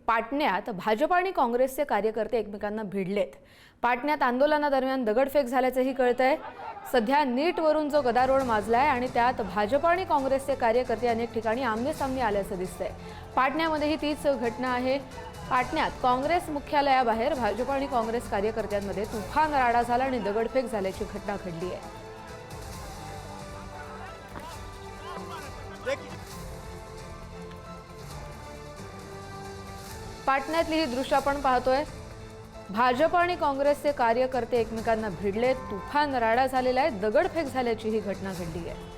पाटण्यात भाजप आणि काँग्रेसचे कार्यकर्ते एकमेकांना भिडलेत। पाटण्यात आंदोलनादरम्यान दगडफेक झाल्याचंही कळतंय। सध्या नीटवरून जो गदारोळ माजलाय आणि त्यात भाजप आणि काँग्रेसचे कार्यकर्ते अनेक ठिकाणी आमने-सामने आल्याचं दिसतंय। पाटण्यामध्येही तीच घटना आहे। पाटण्यात काँग्रेस मुख्यालयाबाहेर भाजप आणि काँग्रेस कार्यकर्त्यांमध्ये तुफान राडा झाला आणि दगडफेक झाल्याची घटना घडली आहे। पाटण्यातली ही दृश्य आपण पाहतोय। भाजप आणि काँग्रेसचे कार्यकर्ते एकमेकांना भिडलेत, तुफान राडा झालेला आहे, दगडफेक झाल्याची ही घटना घडली आहे।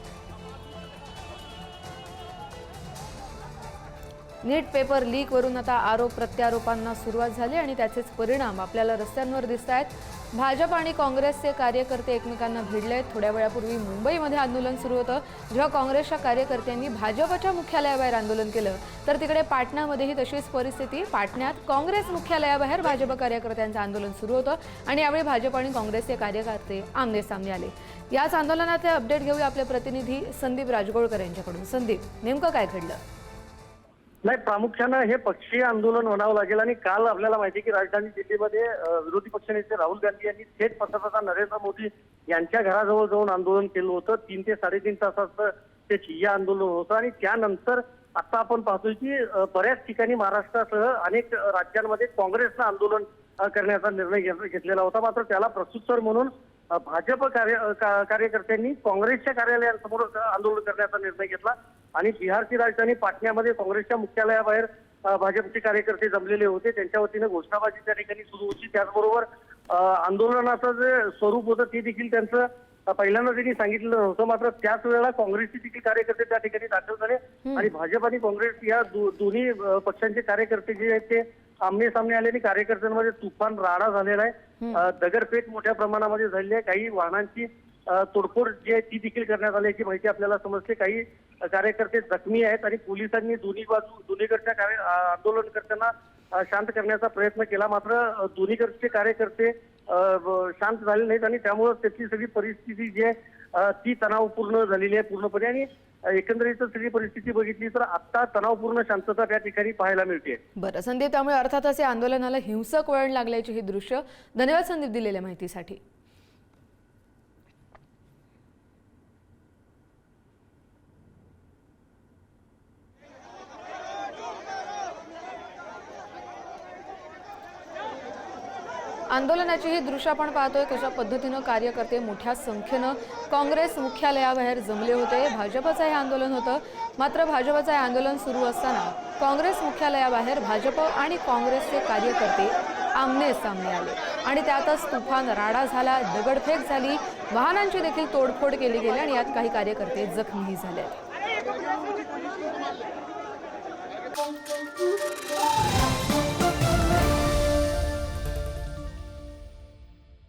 नीट पेपर लीक वरून आता आरोप प्रत्यारोपांना सुरुवात झाली आणि त्याचेच परिणाम आपल्याला रस्त्यांवर दिसतायत। भाजप आणि काँग्रेसचे कार्यकर्ते एकमेकांना भिडलेत। थोड्या वेळापूर्वी मुंबईमध्ये आंदोलन सुरू होतं। जेव्हा काँग्रेसच्या कार्यकर्त्यांनी भाजपच्या मुख्यालयाबाहेर आंदोलन केलं तर तिकडे पाटण्यामध्येही तशीच परिस्थिती। पाटण्यात काँग्रेस मुख्यालयाबाहेर भाजप कार्यकर्त्यांचं आंदोलन सुरू होतं आणि यावेळी भाजप आणि काँग्रेसचे कार्यकर्ते आमने-सामने आले। याच आंदोलनाचे अपडेट घेऊया आपले प्रतिनिधी संदीप राजगोळकर यांच्याकडून। संदीप, नेमकं काय घडलं? नाही, प्रामुख्यानं हे पक्षीय आंदोलन म्हणावं लागेल आणि काल आपल्याला माहिती की राजधानी दिल्लीमध्ये विरोधी पक्षनेते राहुल गांधी यांनी थेट पंतप्रधान नरेंद्र मोदी यांच्या घराजवळ जाऊन आंदोलन केलं होतं। 3 ते 3.5 तासाचं ते ठिय्या आंदोलन होतं आणि त्यानंतर आता आपण पाहतोय की बऱ्याच ठिकाणी महाराष्ट्रासह अनेक राज्यांमध्ये काँग्रेसनं आंदोलन करण्याचा निर्णय घेतलेला होता। मात्र त्याला प्रत्युत्तर म्हणून भाजप कार्यकर्त्यांनी काँग्रेसच्या कार्यालयासमोर आंदोलन करण्याचा निर्णय घेतला आणि बिहारची राजधानी पाटण्यामध्ये काँग्रेसच्या मुख्यालयाबाहेर भाजपचे कार्यकर्ते जमलेले होते। त्यांच्या वतीनं घोषणाबाजी त्या ठिकाणी सुरू होती। त्याचबरोबर आंदोलनाचं जे स्वरूप होतं ते देखील त्यांचं पहिल्यांदा त्यांनी सांगितलं नव्हतं। मात्र त्याच वेळेला काँग्रेसचे देखील कार्यकर्ते त्या ठिकाणी दाखल झाले आणि भाजप आणि काँग्रेस या दोन्ही पक्षांचे कार्यकर्ते जे आहेत ते आमने सामने आले आणि कार्यकर्त्यांमध्ये तुफान राडा झालेला आहे। दगडफेक मोठ्या प्रमाणामध्ये झालेली आहे। काही वाहनांची तोडफोड जी आहे ती देखील करण्यात आल्याची माहिती आपल्याला समजते। काही कार्यकर्ते जखमी आहेत आणि पोलिसांनी दोन्हीकडच्या आंदोलनकर्त्यांना शांत करण्याचा प्रयत्न केला। मात्र दोन्हीकडचे कार्यकर्ते शांत झाले नाहीत आणि त्यामुळे त्याची सगळी परिस्थिती जी आहे ती तणावपूर्ण झालेली आहे पूर्णपणे आणि एकंदरीत सगळी परिस्थिती बघितली तर आता तणावपूर्ण शांतता त्या ठिकाणी पाहायला मिळते। बरं संदीप, त्यामुळे अर्थातच या आंदोलनाला हिंसक वळण लागल्याची ही दृश्य। धन्यवाद संदीप दिलेल्या माहितीसाठी। आंदोलनाची ही दृश्य आपण पाहतोय कशा पद्धतीनं कार्यकर्ते मोठ्या संख्येनं काँग्रेस मुख्यालयाबाहेर जमले होते। भाजपचं हे आंदोलन होतं। मात्र भाजपचं हे आंदोलन सुरू असताना काँग्रेस मुख्यालयाबाहेर भाजप आणि काँग्रेसचे कार्यकर्ते आमने सामने आले आणि त्यातच तुफान राडा झाला, दगडफेक झाली, वाहनांची देखील तोडफोड केली गेली आणि यात काही कार्यकर्ते जखमीही झाले।